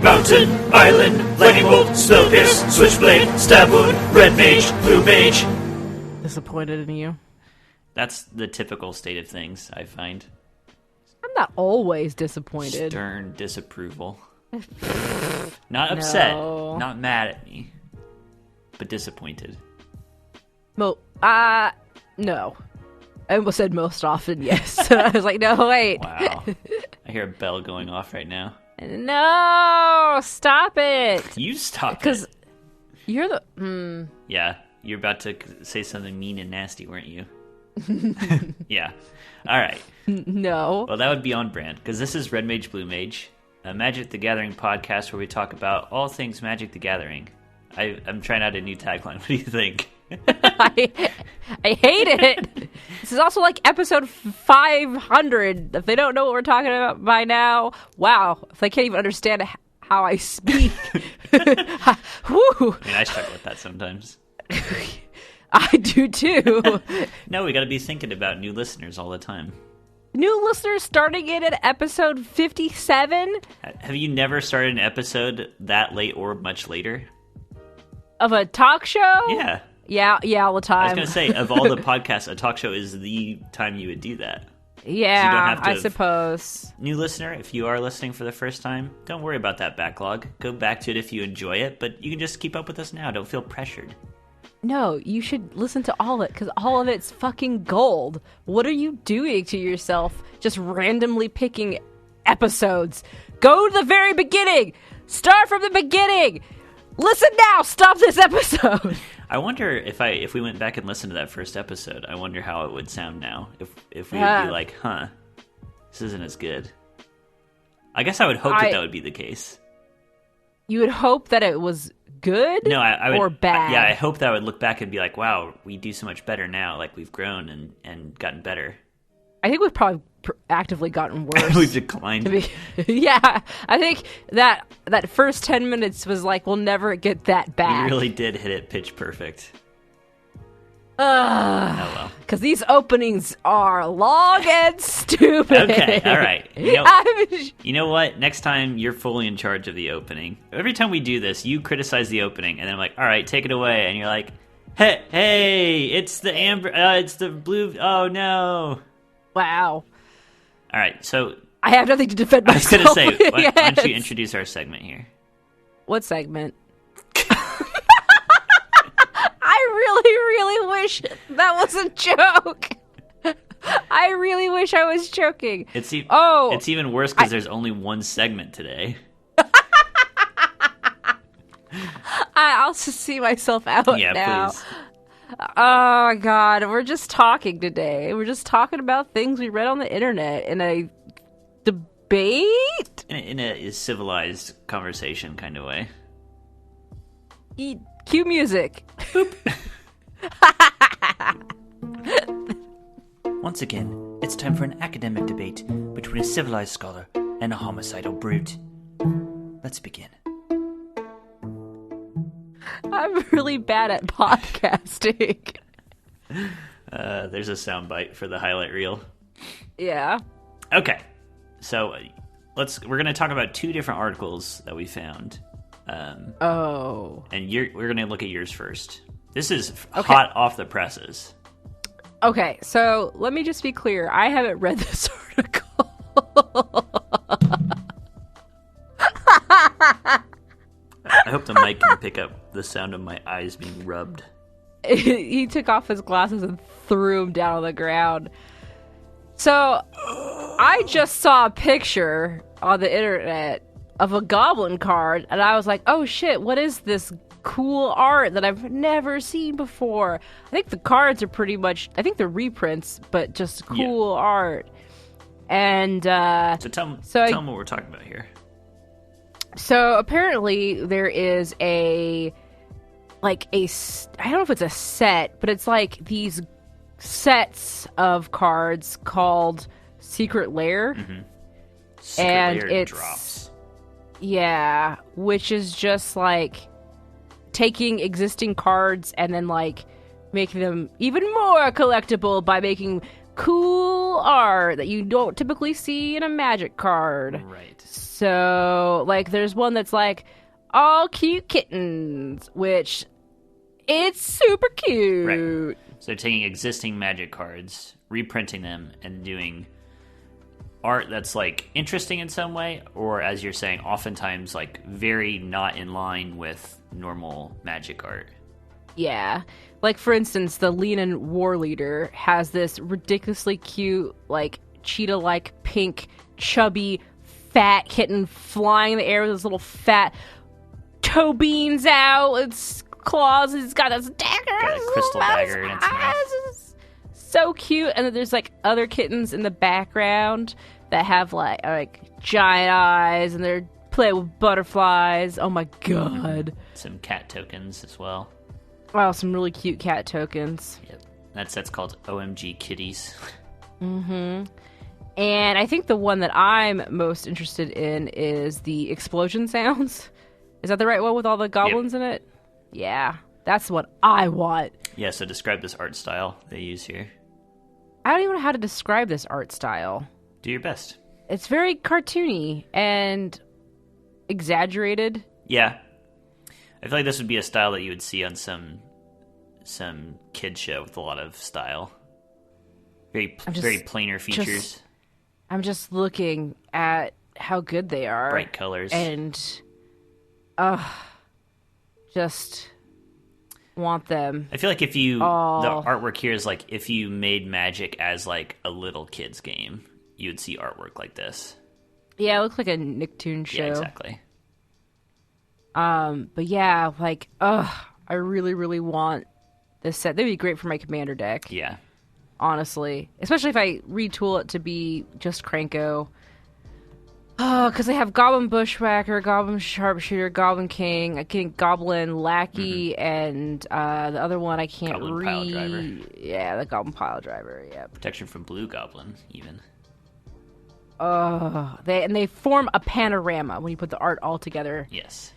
Mountain, Island, Lightning Bolt, Spell Pierce, Switchblade, Stab Wound, Red Mage, Blue Mage. Disappointed in you. That's the typical state of things, I find. I'm not always disappointed. Stern disapproval. Not upset, not mad at me, but disappointed. No. I almost said most often, yes. I was like, no, wait. Wow. I hear a bell going off right now. No, stop it. You stop it. Because you're the... Yeah, you're about to say something mean and nasty, weren't you? Yeah. All right. No. Well, that would be on brand, because this is Red Mage, Blue Mage, a Magic the Gathering podcast where we talk about all things Magic the Gathering. I'm trying out a new tagline. What do you think? I hate it. This is also like episode 500. If they don't know what we're talking about by now, wow. If they can't even understand how I speak. Woo. I mean, I struggle with that sometimes. I do too. No, we got to be thinking about new listeners all the time. New listeners starting in at episode 57? Have you never started an episode that late or much later? Of a talk show? Yeah. Yeah, all the time. I was going to say, of all the podcasts, a talk show is the time you would do that. Yeah, so you don't have to I suppose. New listener, if you are listening for the first time, don't worry about that backlog. Go back to it if you enjoy it, but you can just keep up with us now. Don't feel pressured. No, you should listen to all of it, because all of it's fucking gold. What are you doing to yourself just randomly picking episodes? Go to the very beginning! Start from the beginning! Listen now! Stop this episode! I wonder if we went back and listened to that first episode, I wonder how it would sound now. If we would be like, this isn't as good. I guess I would hope that would be the case. You would hope that it was good? No, I would, or bad? I hope that I would look back and be like, wow, we do so much better now. Like, we've grown and gotten better. I think we've probably actively gotten worse. We've declined. Yeah, I think that first 10 minutes was like, we'll never get that bad. We really did hit it pitch perfect. Oh well. Because these openings are long and stupid. Okay, all right. You know what? Next time, you're fully in charge of the opening. Every time we do this, you criticize the opening, and then I'm like, all right, take it away. And you're like, hey, it's the amber, it's the blue, oh no. Wow. All right, so... I have nothing to defend myself. I was going to say, why don't you introduce our segment here? What segment? I really wish that was a joke. I really wish I was joking. It's even worse because there's only one segment today. I also see myself out now. Please. Oh, God. We're just talking today. We're just talking about things we read on the internet in a debate? In a civilized conversation kind of way. Cue music. Once again, it's time for an academic debate between a civilized scholar and a homicidal brute. Let's begin. I'm really bad at podcasting. There's a soundbite for the highlight reel. Yeah. Okay. So we're going to talk about two different articles that we found. And we're going to look at yours first. This is hot off the presses. Okay, so let me just be clear. I haven't read this article. I hope the mic can pick up the sound of my eyes being rubbed. He took off his glasses and threw them down on the ground. So, I just saw a picture on the internet of a goblin card, and I was like, oh shit, what is this cool art that I've never seen before? I think the cards are pretty much, I think they're reprints, but just cool art. And, So tell them what we're talking about here. So apparently there is I don't know if it's a set, but it's like these sets of cards called Secret Lair. Mm-hmm. And Lair it's drops. Yeah, which is just like taking existing cards and then like making them even more collectible by making cool art that you don't typically see in a Magic card. Right. So, like, there's one that's like, all cute kittens, which it's super cute. Right. So they're taking existing Magic cards, reprinting them, and doing art that's, like, interesting in some way, or, as you're saying, oftentimes, like, very not in line with normal Magic art. Yeah. Like, for instance, the Lenin War Leader has this ridiculously cute, like, cheetah-like pink, chubby, fat kitten flying in the air with his little fat toe beans out. Its claws. It's got this dagger. Got a crystal dagger in its mouth. So cute. And then there's, like, other kittens in the background that have, like giant eyes, and they're playing with butterflies. Oh, my God. Some cat tokens as well. Wow, some really cute cat tokens. Yep. That set's called OMG Kitties. Mm-hmm. And I think the one that I'm most interested in is the explosion sounds. Is that the right one with all the goblins in it? Yeah, that's what I want. Yeah, so describe this art style they use here. I don't even know how to describe this art style. Do your best. It's very cartoony and exaggerated. Yeah. I feel like this would be a style that you would see on some kid show with a lot of style. Very plainer features. I'm just looking at how good they are. Bright colors. And, just want them. I feel like the artwork here is like if you made Magic as like a little kid's game, you would see artwork like this. Yeah, it looks like a Nicktoons show. Yeah, exactly. But yeah, like, I really, really want this set. That'd be great for my commander deck. Yeah. Honestly. Especially if I retool it to be just Krenko. Oh, because I have Goblin Bushwhacker, Goblin Sharpshooter, Goblin King, I think Goblin Lackey, and the other one I can't Goblin Pile Driver. Yeah, the Goblin Pile Driver, yeah. Protection from Blue Goblin, even. They form a panorama when you put the art all together. Yes.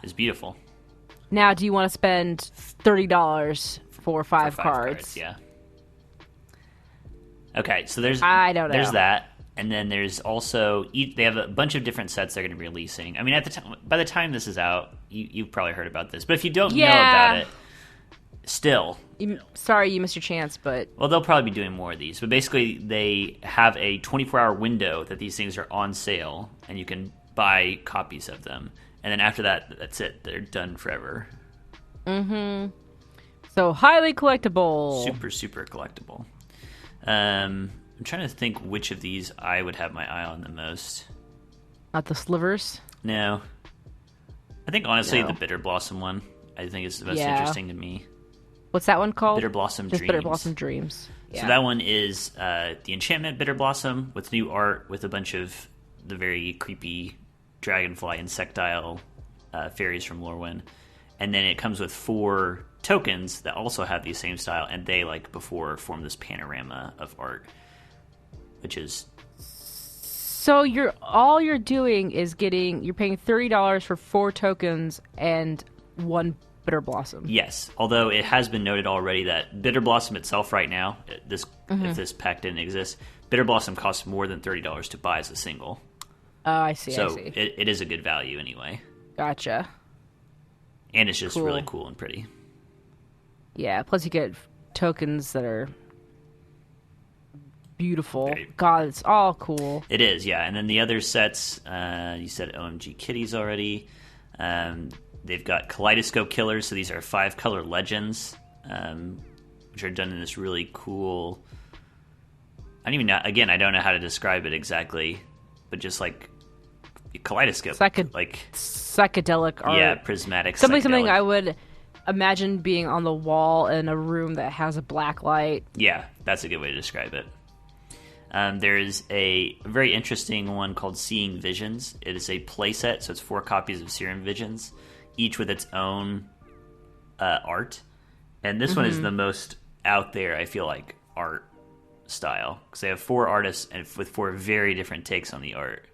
It's beautiful. Now, do you want to spend $30 for five cards? Yeah. Okay, so there's I don't know. There's that, and then there's also they have a bunch of different sets they're going to be releasing. I mean, by the time this is out, you've probably heard about this, but if you don't know about it, still, sorry you missed your chance, but well, they'll probably be doing more of these. But basically, they have a 24-hour window that these things are on sale, and you can buy copies of them. And then after that, that's it. They're done forever. Mm-hmm. So, highly collectible. Super, super collectible. I'm trying to think which of these I would have my eye on the most. Not the slivers? No. I think, honestly, the Bitter Blossom one, I think is the most interesting to me. What's that one called? Bitter Blossom Just Dreams. Bitter Blossom Dreams. Yeah. So that one is the enchantment Bitter Blossom with new art with a bunch of the very creepy dragonfly insectile fairies from Lorwyn. And then it comes with 4 tokens that also have the same style, and they, like before, form this panorama of art, which is... So all you're doing is you're paying $30 for 4 tokens and 1 Bitter Blossom. Yes, although it has been noted already that Bitter Blossom itself right now, if this pack didn't exist, Bitter Blossom costs more than $30 to buy as a single. Oh, I see, So I see. it is a good value anyway. Gotcha. And it's just really cool and pretty. Yeah, plus you get tokens that are beautiful. God, it's all cool. It is, yeah. And then the other sets, you said OMG Kitties already. They've got Kaleidoscope Killers, so these are 5-color legends, which are done in this really cool... I don't know how to describe it exactly, but just like kaleidoscope, psychedelic art. Yeah, prismatic. Something I would imagine being on the wall in a room that has a black light. Yeah, that's a good way to describe it. There's a very interesting one called Seeing Visions. It is a playset, so it's 4 copies of Seeing Visions, each with its own art. And this one is the most out there, I feel like, art style, because they have 4 artists and with 4 very different takes on the art.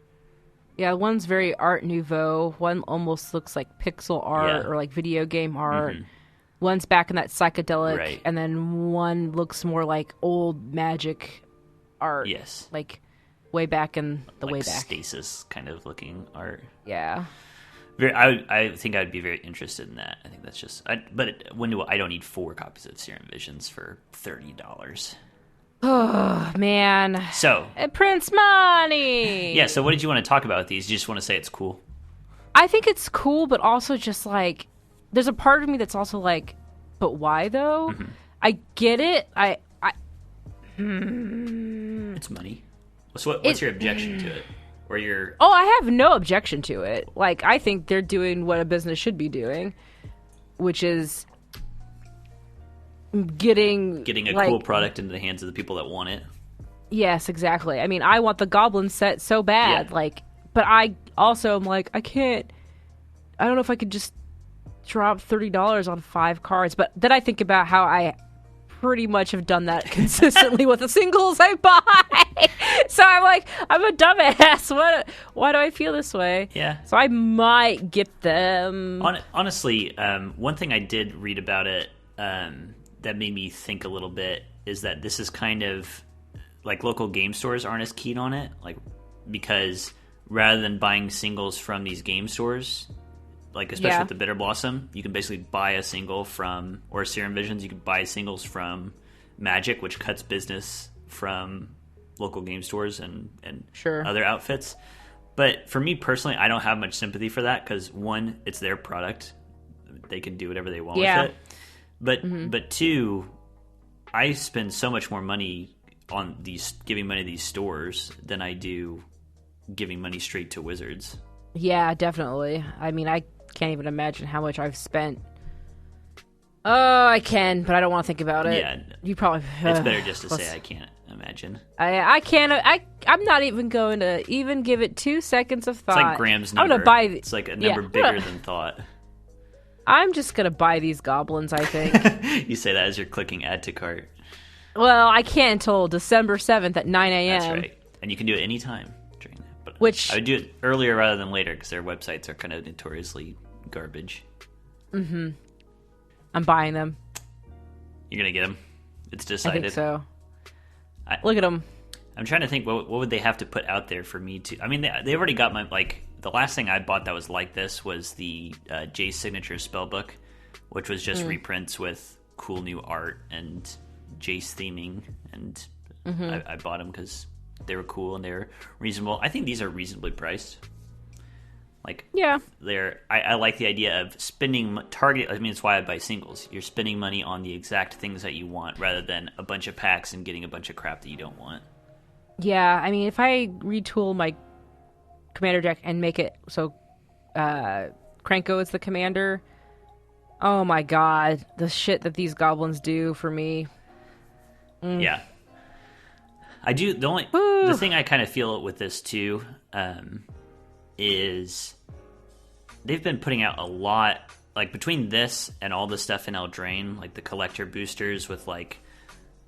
Yeah, one's very Art Nouveau. One almost looks like pixel art or like video game art. One's back in that psychedelic, Right. and then one looks more like old magic art. Yes. Like way back in the Like way back. stasis kind of looking art. Yeah. I think I'd be very interested in that. I think that's just. I don't need 4 copies of Serum Visions for $30. Oh, man. So It prints money! yeah. So what did you want to talk about with these? You just want to say it's cool? I think it's cool, but also just like, there's a part of me that's also like, but why though? Mm-hmm. I get it. It's money. So what's your objection to it? Or your Oh, I have no objection to it. Like, I think they're doing what a business should be doing, which is getting a like, cool product into the hands of the people that want it? Yes, exactly. I mean, I want the Goblin set so bad, Yeah. like, but I also am like, I don't know if I could just drop $30 on 5 cards, but then I think about how I pretty much have done that consistently with the singles I buy. So I'm like, I'm a dumbass. Why do I feel this way? Yeah. So I might get them. Honestly, one thing I did read about it that made me think a little bit is that this is kind of like local game stores aren't as keen on it, like because rather than buying singles from these game stores, like especially with the Bitter Blossom, you can basically buy a single from, or Serum Visions, you can buy singles from Magic, which cuts business from local game stores and Sure. other outfits. But for me personally, I don't have much sympathy for that because one, it's their product; they can do whatever they want with it. But two, I spend so much more money on giving money to these stores than I do giving money straight to Wizards. Yeah, definitely. I mean, I can't even imagine how much I've spent. Oh, I can, but I don't want to think about it. Yeah, you probably. It's better just to say I can't imagine. I can't. I'm not even going to even give it 2 seconds of thought. It's like Graham's number. I'm gonna buy. It's like a number bigger than thought. I'm just gonna buy these goblins. I think. You say that as you're clicking add to cart. Well, I can't until December 7th at 9 a.m. That's right, and you can do it anytime during that. But Which I would do it earlier rather than later because their websites are kind of notoriously garbage. Mm-hmm. I'm buying them. You're gonna get them. It's I decided. think so. Look at them. I'm trying to think what would they have to put out there for me to. I mean, they already got my the last thing I bought that was like this was the Jace Signature Spellbook, which was just reprints with cool new art and Jace theming, and I bought them because they were cool and they were reasonable. I think these are reasonably priced. Like, Yeah. I like the idea of spending target. I mean, it's why I buy singles. You're spending money on the exact things that you want rather than a bunch of packs and getting a bunch of crap that you don't want. Yeah, I mean, if I retool my commander deck and make it so Krenko is the commander, oh my god, the shit that these goblins do for me. Yeah. I do. The thing I kind of feel with this too is they've been putting out a lot, like between this and all the stuff in Eldraine, like the collector boosters with like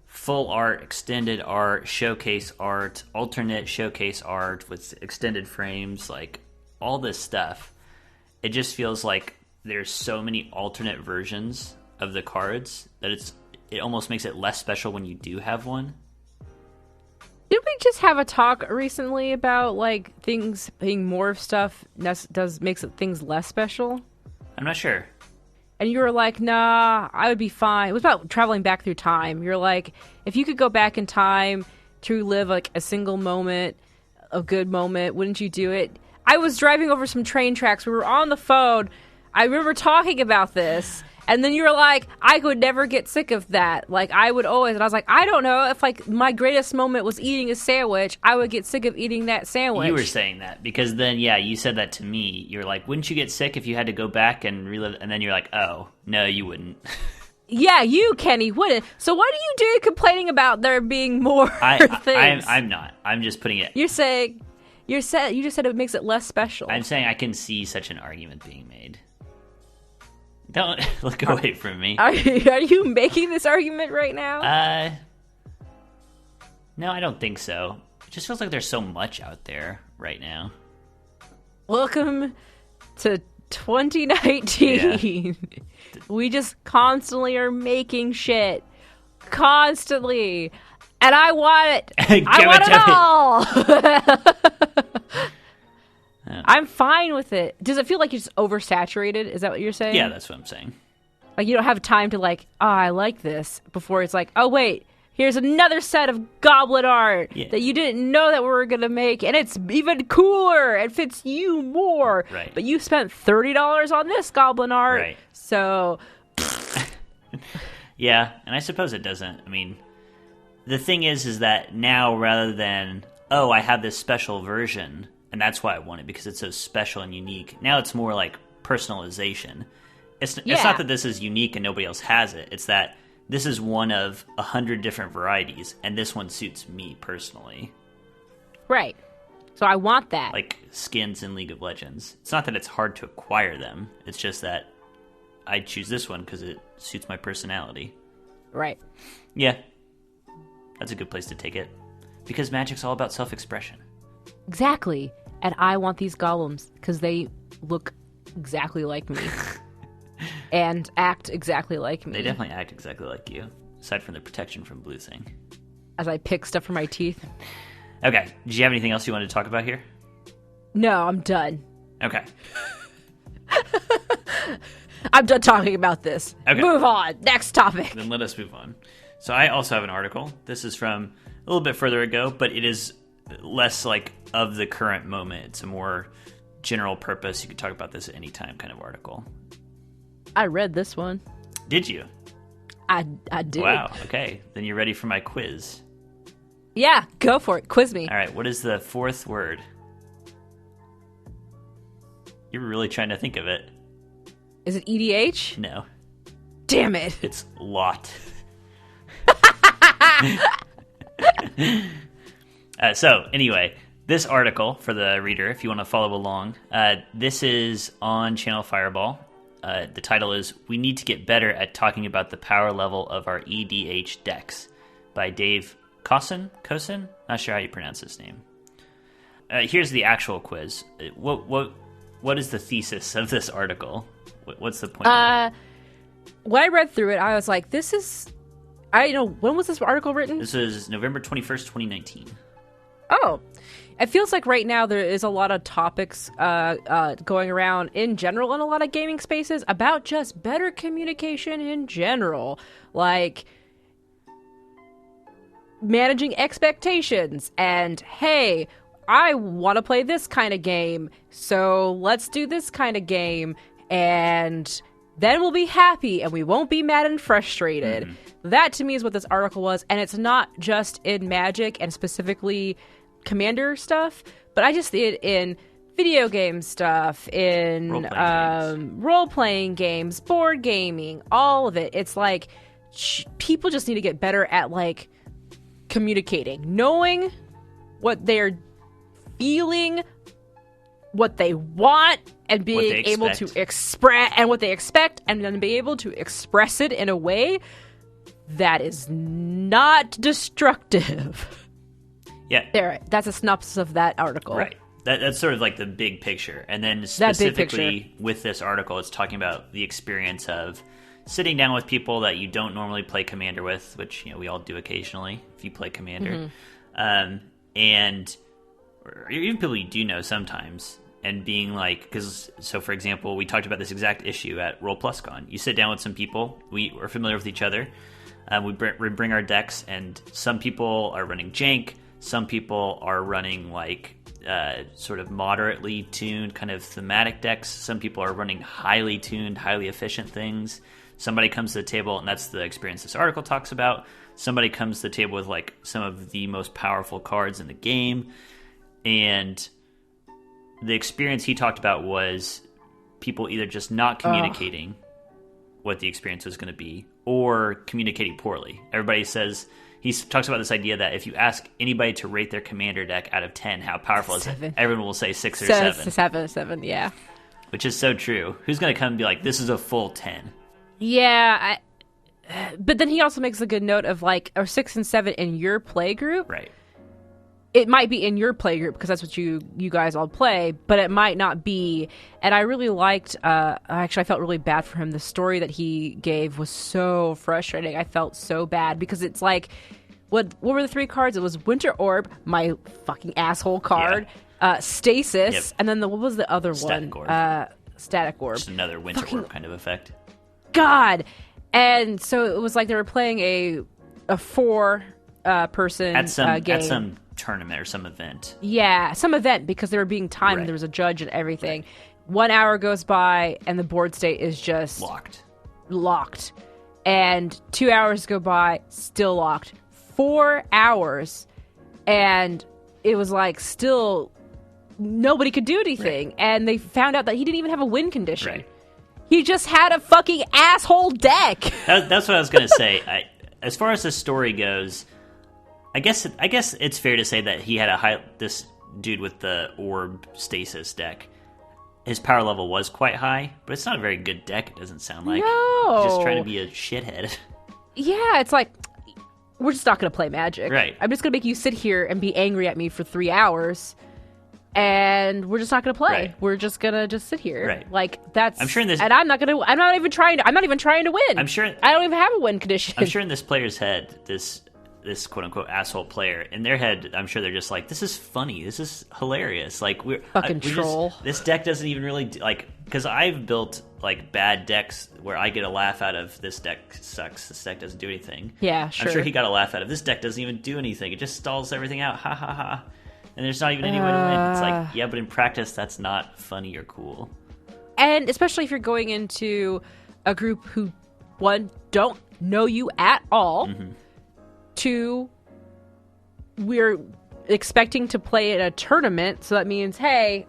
full art, extended art, showcase art, alternate showcase art with extended frames, like all this stuff. It just feels like there's so many alternate versions of the cards that it almost makes it less special when you do have one. Did we just have a talk recently about like things being more of stuff makes things less special? I'm not sure. And you were like, nah, I would be fine. It was about traveling back through time. You're like, if you could go back in time to live like a single moment, a good moment, wouldn't you do it? I was driving over some train tracks. We were on the phone. I remember talking about this. And then you were like, I could never get sick of that. Like, I would always. And I was like, I don't know. If, like, my greatest moment was eating a sandwich, I would get sick of eating that sandwich. You were saying that because then, yeah, you said that to me. You were like, wouldn't you get sick if you had to go back and relive? And then you're like, oh, no, you wouldn't. Yeah, you, Kenny, wouldn't. So what are you doing complaining about there being more things? I'm not. I'm just putting it. You just said it makes it less special. I'm saying I can see such an argument being made. Don't look away from me. Are you making this argument right now? No, I don't think so. It just feels like there's so much out there right now. Welcome to 2019. We just constantly are making shit. Constantly. And I want it. I want it all. I'm fine with it. Does it feel like it's oversaturated? Is that what you're saying? Yeah, that's what I'm saying. Like, you don't have time to, like, oh, I like this, before it's like, oh, wait, here's another set of goblin art that you didn't know that we were going to make, and it's even cooler. It fits you more. Right. But you spent $30 on this goblin art. Right. So. Yeah, and I suppose it doesn't. I mean, the thing is that now, rather than, oh, I have this special version, and that's why I want it, because it's so special and unique, now it's more like personalization. It's not that this is unique and nobody else has it. It's that this is one of 100 different varieties, and this one suits me personally. Right. So I want that. Like skins in League of Legends. It's not that it's hard to acquire them. It's just that I choose this one because it suits my personality. Right. Yeah. That's a good place to take it. Because Magic's all about self-expression. Exactly. And I want these golems because they look exactly like me. And act exactly like me. They definitely act exactly like you, aside from the protection from blue thing. As I pick stuff from my teeth. Okay. Do you have anything else you wanted to talk about here? No, I'm done. Okay. I'm done talking about this. Okay. Move on. Next topic. Then let us move on. So I also have an article. This is from a little bit further ago, but it is less like of the current moment. It's a more general purpose. You could talk about this at any time kind of article. I read this one. Did you? I did. Wow. Okay. Then you're ready for my quiz. Yeah, go for it. Quiz me. All right. What is the fourth word? You're really trying to think of it. Is it EDH? No. Damn it. It's lot. So, anyway, this article, for the reader, if you want to follow along, this is on Channel Fireball. The title is, We Need to Get Better at Talking About the Power Level of Our EDH Decks, by Dave Kosin? Not sure how you pronounce his name. Here's the actual quiz. What is the thesis of this article? What's the point of it? When I read through it, I was like, this is... when was this article written? This is November 21st, 2019. Oh. It feels like right now there is a lot of topics going around in general in a lot of gaming spaces about just better communication in general. Like managing expectations and, hey, I want to play this kind of game, so let's do this kind of game, and then we'll be happy and we won't be mad and frustrated. Mm-hmm. That to me is what this article was, and it's not just in Magic and specifically Commander stuff, but I just see it in video game stuff, in role-playing games, board gaming, all of it. It's like people just need to get better at like communicating, knowing what they're feeling, what they want, and being able to express, and what they expect, and then be able to express it in a way that is not destructive. Yeah. There, that's a synopsis of that article. Right. That's sort of like the big picture. And then specifically with this article, it's talking about the experience of sitting down with people that you don't normally play Commander with, which we all do occasionally if you play Commander. Mm-hmm. And or even people you do know sometimes, and being like, so for example, we talked about this exact issue at Roll Plus Con. You sit down with some people, we are familiar with each other, we bring our decks, and some people are running jank, some people are running like sort of moderately tuned kind of thematic decks, some people are running highly tuned, highly efficient things. Somebody comes to the table, and that's the experience this article talks about. Somebody comes to the table with like some of the most powerful cards in the game. And the experience he talked about was people either just not communicating what the experience was going to be, or communicating poorly. Everybody says, he talks about this idea that if you ask anybody to rate their Commander deck out of 10, how powerful is it? Everyone will say 6 or 7. 7, yeah. Which is so true. Who's going to come and be like, this is a full 10? Yeah, but then he also makes a good note of like, or 6 and 7 in your play group. Right. it might be in your play group because that's what you guys all play, but it might not be. And I really liked, actually, I felt really bad for him. The story that he gave was so frustrating. I felt so bad because it's like, what were the 3 cards? It was Winter Orb, my fucking asshole card, Stasis, and then what was the other Static one? Orb. Static Orb. Just another Winter Orb kind of effect. God! And so it was like they were playing a 4 person at some game. At some tournament or some event. Yeah, some event because they were being timed. Right. There was a judge and everything. 1 hour goes by and the board state is just locked. And 2 hours go by, still locked. 4 hours, and it was like still nobody could do anything. Right. And they found out that he didn't even have a win condition. Right. He just had a fucking asshole deck. That's what I was going to say. As far as the story goes, I guess it's fair to say that he had this dude with the Orb Stasis deck. His power level was quite high, but it's not a very good deck, it doesn't sound like. No. He's just trying to be a shithead. Yeah, it's like, we're just not going to play Magic. Right. I'm just going to make you sit here and be angry at me for 3 hours, and we're just not going to play. Right. We're just going to just sit here. Right. Like, that's... I'm sure in this... And I'm not even trying to win. I'm sure... I don't even have a win condition. I'm sure in this player's head, this quote-unquote asshole player, in their head, I'm sure they're just like, this is funny, this is hilarious, like, we're troll. This deck doesn't even really, because I've built, bad decks where I get a laugh out of, this deck sucks, this deck doesn't do anything. Yeah, sure. I'm sure he got a laugh out of, this deck doesn't even do anything, it just stalls everything out, ha ha ha, and there's not even any way to win. It's like, yeah, but in practice, that's not funny or cool. And especially if you're going into a group who, 1, don't know you at all, 2, we're expecting to play in a tournament, so that means, hey,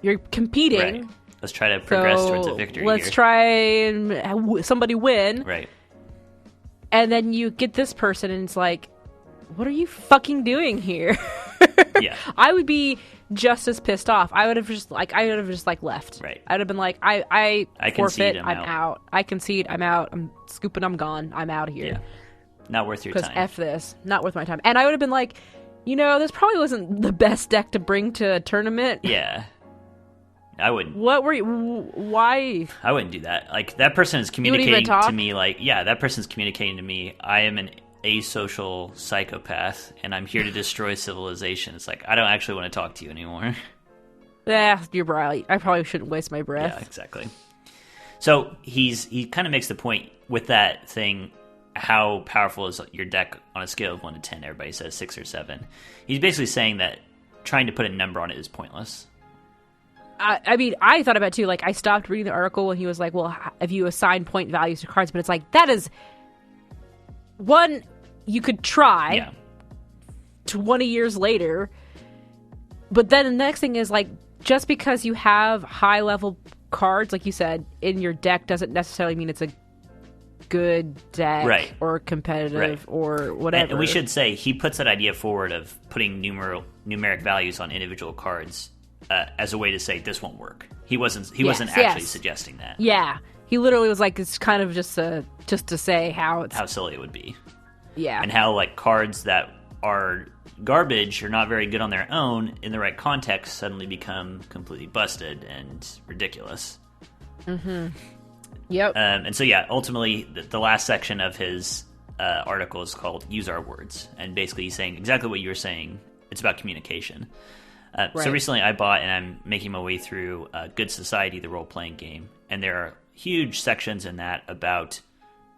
you're competing. Right. Let's try to progress towards a victory. Let's try and somebody win. Right. And then you get this person, and it's like, what are you fucking doing here? Yeah. I would be just as pissed off. I would have just left. Right. I'd have been like, I forfeit. Concede, I'm out. I concede. I'm out. I'm scooping. I'm gone. I'm out of here. Yeah. Not worth your time. Because F this. Not worth my time. And I would have been like, this probably wasn't the best deck to bring to a tournament. Yeah. I wouldn't. What were you... Why? I wouldn't do that. That person is communicating to me, that person's communicating to me, I am an asocial psychopath, and I'm here to destroy civilization. It's like, I don't actually want to talk to you anymore. Yeah, you're right. I probably shouldn't waste my breath. Yeah, exactly. So, he kind of makes the point with that thing, how powerful is your deck on a scale of 1 to 10? Everybody says 6 or 7. He's basically saying that trying to put a number on it is pointless. I mean, I thought about it too. I stopped reading the article when he was like, well, if you assign point values to cards, but it's like, that is one you could try 20 years later. But then the next thing is, just because you have high level cards, like you said, in your deck doesn't necessarily mean it's a good deck or competitive or whatever. And we should say, he puts that idea forward of putting numeric values on individual cards as a way to say this won't work. He wasn't actually suggesting that. Yeah, he literally was like, it's kind of just to say how silly it would be. Yeah, and how cards that are garbage or not very good on their own in the right context suddenly become completely busted and ridiculous. Mm-hmm. Yep. And so ultimately the last section of his article is called "Use Our Words," and basically he's saying exactly what you were saying. It's about communication. So recently I bought, and I'm making my way through Good Society, the role-playing game, and there are huge sections in that about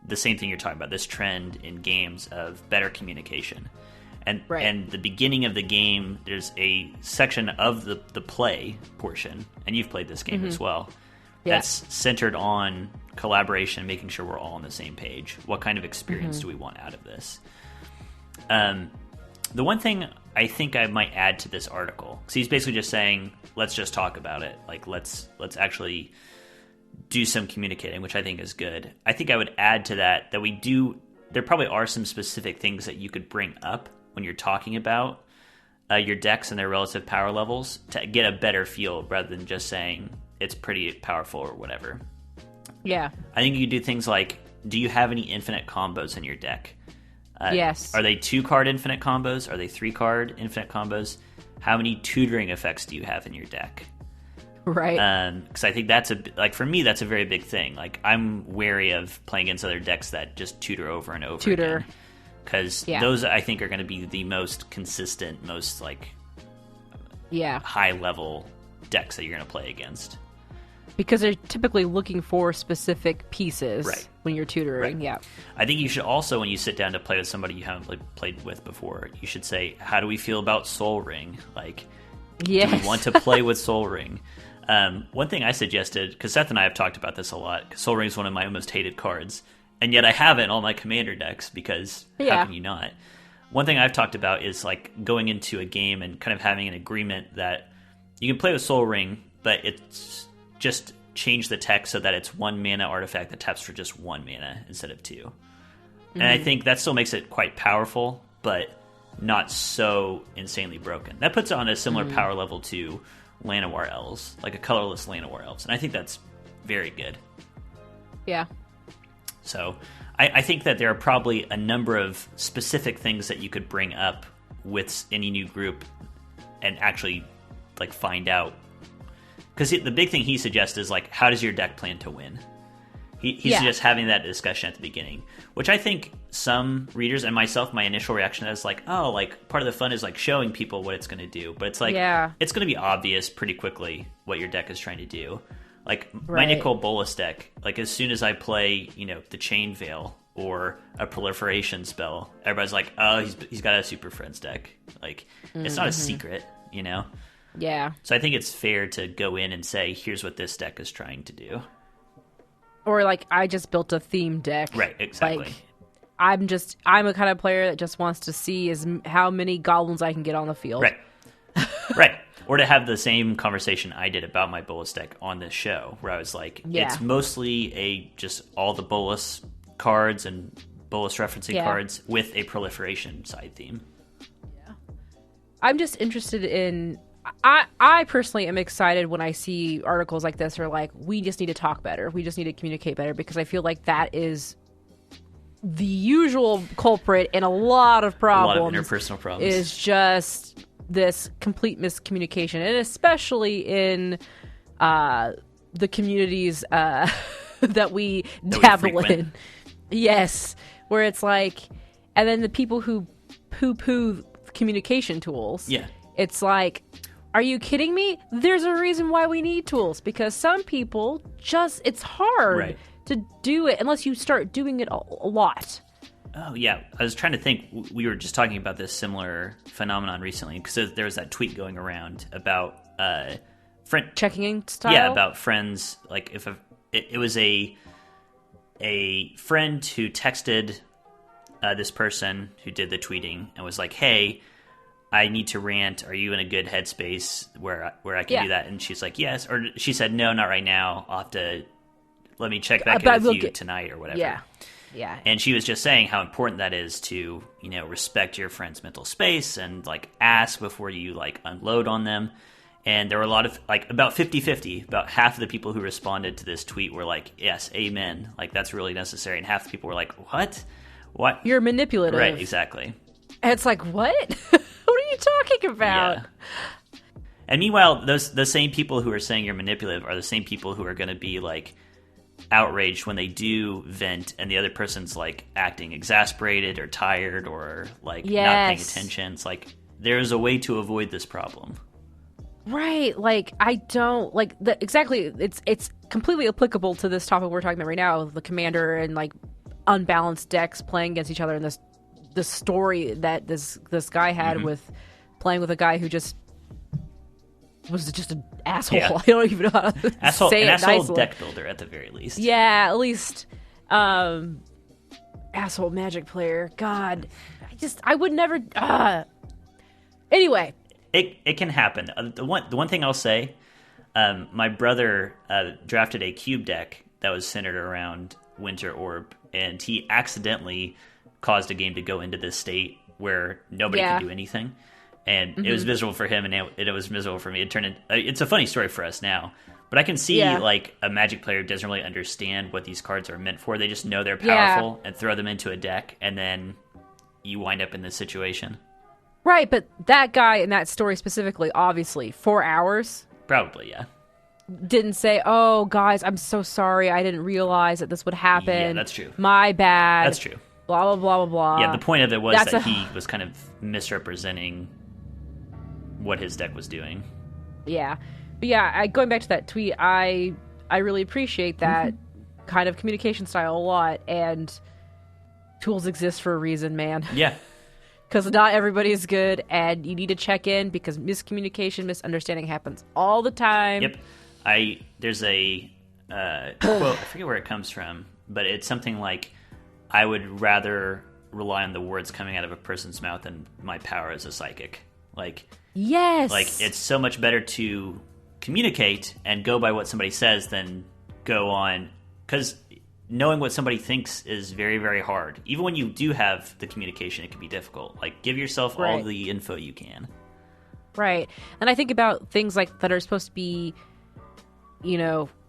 the same thing you're talking about, this trend in games of better communication. And the beginning of the game, there's a section of the play portion, and you've played this game as well, that's centered on collaboration, making sure we're all on the same page. What kind of experience do we want out of this? The one thing I think I might add to this article, because he's basically just saying, let's just talk about it. Let's actually do some communicating, which I think is good. I think I would add to that there probably are some specific things that you could bring up when you're talking about your decks and their relative power levels to get a better feel rather than just saying it's pretty powerful or whatever. Yeah. I think you could do things like, do you have any infinite combos in your deck? Yes. Are they 2-card infinite combos? Are they 3-card infinite combos? How many tutoring effects do you have in your deck? Right. Because I think for me, that's a very big thing. Like, I'm wary of playing against other decks that just tutor over and over again. Because those, I think, are going to be the most consistent, most, high-level decks that you're going to play against. Because they're typically looking for specific pieces when you're tutoring. Right. Yeah. I think you should also, when you sit down to play with somebody you haven't played with before, you should say, how do we feel about Soul Ring? Like, do we want to play with Soul Ring? One thing I suggested, because Seth and I have talked about this a lot, because Soul Ring is one of my most hated cards, and yet I have it in all my commander decks, because how can you not? One thing I've talked about is going into a game and kind of having an agreement that you can play with Soul Ring, but it's just change the text so that it's 1 mana artifact that taps for just 1 mana instead of 2. Mm-hmm. And I think that still makes it quite powerful, but not so insanely broken. That puts it on a similar power level to Llanowar Elves, like a colorless Llanowar Elves, and I think that's very good. Yeah. So I think that there are probably a number of specific things that you could bring up with any new group and actually find out. Because the big thing he suggests is how does your deck plan to win? He suggests having that discussion at the beginning, which I think some readers and myself, my initial reaction is part of the fun is showing people what it's going to do. But it's it's going to be obvious pretty quickly what your deck is trying to do. My Nicol Bolas deck, as soon as I play, the Chain Veil or a proliferation spell, everybody's oh, he's got a Super Friends deck. It's not a secret, Yeah. So I think it's fair to go in and say, here's what this deck is trying to do. Or I just built a theme deck. Right, exactly. I'm a kind of player that just wants to see how many goblins I can get on the field. Right. Right. Or to have the same conversation I did about my Bolas deck on this show, where I was it's mostly just all the Bolas cards and Bolas referencing cards with a proliferation side theme. Yeah. I'm just interested in... I personally am excited when I see articles like this, or we just need to talk better. We just need to communicate better, because I feel like that is the usual culprit in a lot of problems. A lot of interpersonal problems. Is just this complete miscommunication, and especially in the communities that we dabble in. Yes, where it's and then the people who poo-poo communication tools. Yeah. It's are you kidding me? There's a reason why we need tools, because some people it's hard to do it unless you start doing it a lot. Oh, yeah. I was trying to think. We were just talking about this similar phenomenon recently, because there was that tweet going around about checking in style? Yeah, about friends. If it was a friend who texted this person who did the tweeting and was hey, I need to rant. Are you in a good headspace where I can do that? And she's yes. Or she said, no, not right now. I'll have to let me check back in with you tonight or whatever. Yeah. Yeah. And she was just saying how important that is to, respect your friend's mental space and ask before you unload on them. And there were a lot of about 50-50, about half of the people who responded to this tweet were yes, amen. That's really necessary. And half the people were what? You're manipulative. Right, exactly. And it's what? What are you talking about? Yeah. And meanwhile, the same people who are saying you're manipulative are the same people who are going to be outraged when they do vent and the other person's acting exasperated or tired or not paying attention. It's there's a way to avoid this problem. Right. I don't exactly. It's completely applicable to this topic we're talking about right now, the commander and unbalanced decks playing against each other, and this story that this guy had with playing with a guy who just was just an asshole. Yeah. I don't even know how to say it nicely. Asshole deck builder at the very least. Yeah, at least asshole Magic player. God, I would never. Anyway, it can happen. The one thing I'll say, my brother drafted a cube deck that was centered around Winter Orb, and he accidentally caused a game to go into this state where nobody can do anything. And it was miserable for him, and it was miserable for me. It's a funny story for us now, but I can see a Magic player doesn't really understand what these cards are meant for. They just know they're powerful and throw them into a deck, and then you wind up in this situation. Right, but that guy in that story specifically, obviously, 4 hours, Probably, yeah. didn't say, "Oh, guys, I'm so sorry. I didn't realize that this would happen. Yeah, that's true. My bad." That's true. Blah, blah, blah, blah, blah. Yeah, the point of it was That's he was kind of misrepresenting what his deck was doing. Yeah. But yeah, going back to that tweet, I really appreciate that kind of communication style a lot, and tools exist for a reason, man. Yeah. Because not everybody is good, and you need to check in because miscommunication, misunderstanding happens all the time. Yep. There's a quote, I forget where it comes from, but it's something like, I would rather rely on the words coming out of a person's mouth than my power as a psychic. Yes. It's so much better to communicate and go by what somebody says than go on, because knowing what somebody thinks is very, very hard. Even when you do have the communication, it can be difficult. Give yourself all the info you can. Right. And I think about things that are supposed to be,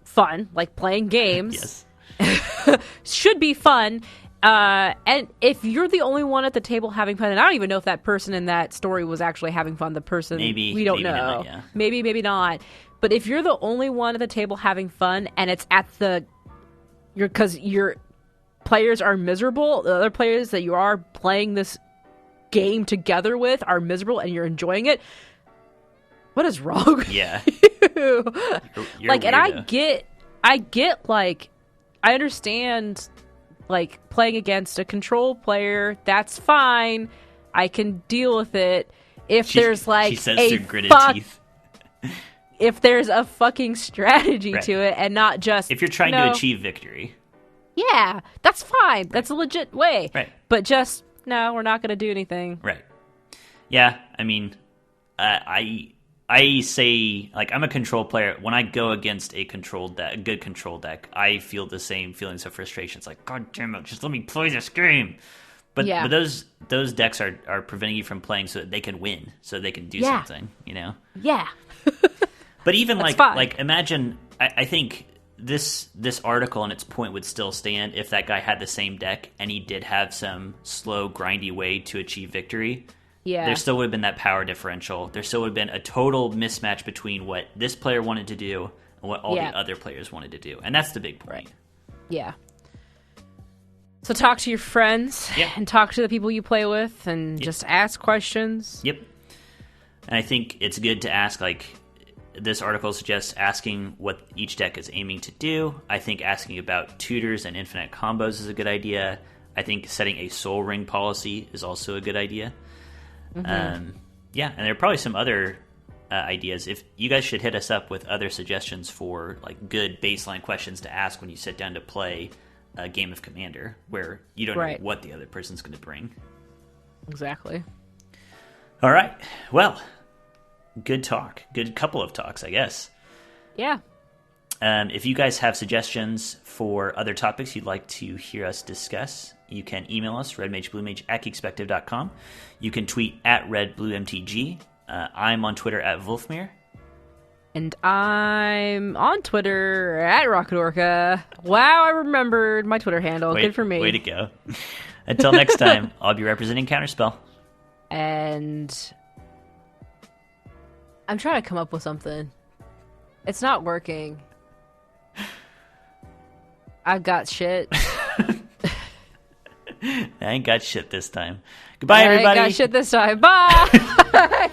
fun, like playing games. Yes. Should be fun. And if you're the only one at the table having fun, and I don't even know if that person in that story was actually having fun, the person, we don't know. Not, yeah. Maybe not. But if you're the only one at the table having fun, and it's because your players are miserable, the other players that you are playing this game together with are miserable, and you're enjoying it, what is wrong with yeah. you? You're and I get, I understand, playing against a control player, that's fine. I can deal with it. If there's she says through gritted teeth. If there's a fucking strategy to it, and not just if you're trying to achieve victory. Yeah, that's fine. Right. That's a legit way. Right. But just no, we're not going to do anything. Right. Yeah. I mean, I say, I'm a control player. When I go against a good control deck, I feel the same feelings of frustration. It's like, God damn it, just let me play this game. But those decks are preventing you from playing so that they can win, so they can do something, Yeah. But even imagine, I think this article and its point would still stand if that guy had the same deck and he did have some slow, grindy way to achieve victory. Yeah. There still would have been that power differential. There still would have been a total mismatch between what this player wanted to do and what all the other players wanted to do. And that's the big point. Right. Yeah. So talk to your friends and talk to the people you play with and just ask questions. Yep. And I think it's good to ask, this article suggests asking what each deck is aiming to do. I think asking about tutors and infinite combos is a good idea. I think setting a soul ring policy is also a good idea. Mm-hmm. And there are probably some other ideas. If you guys should hit us up with other suggestions for good baseline questions to ask when you sit down to play a game of Commander, where you don't know what the other person's going to bring. Exactly. All right. Well, good talk. Good couple of talks, I guess. Yeah. If you guys have suggestions for other topics you'd like to hear us discuss, you can email us, redmagebluemage@geekspective.com. You can tweet @redbluemtg. I'm on Twitter @Wolfmere. And I'm on Twitter @Rocketorca. Wow, I remembered my Twitter handle. Good for me. Way to go. Until next time, I'll be representing Counterspell. And I'm trying to come up with something. It's not working. I've got shit. I ain't got shit this time. Goodbye, everybody. I ain't got shit this time. Bye.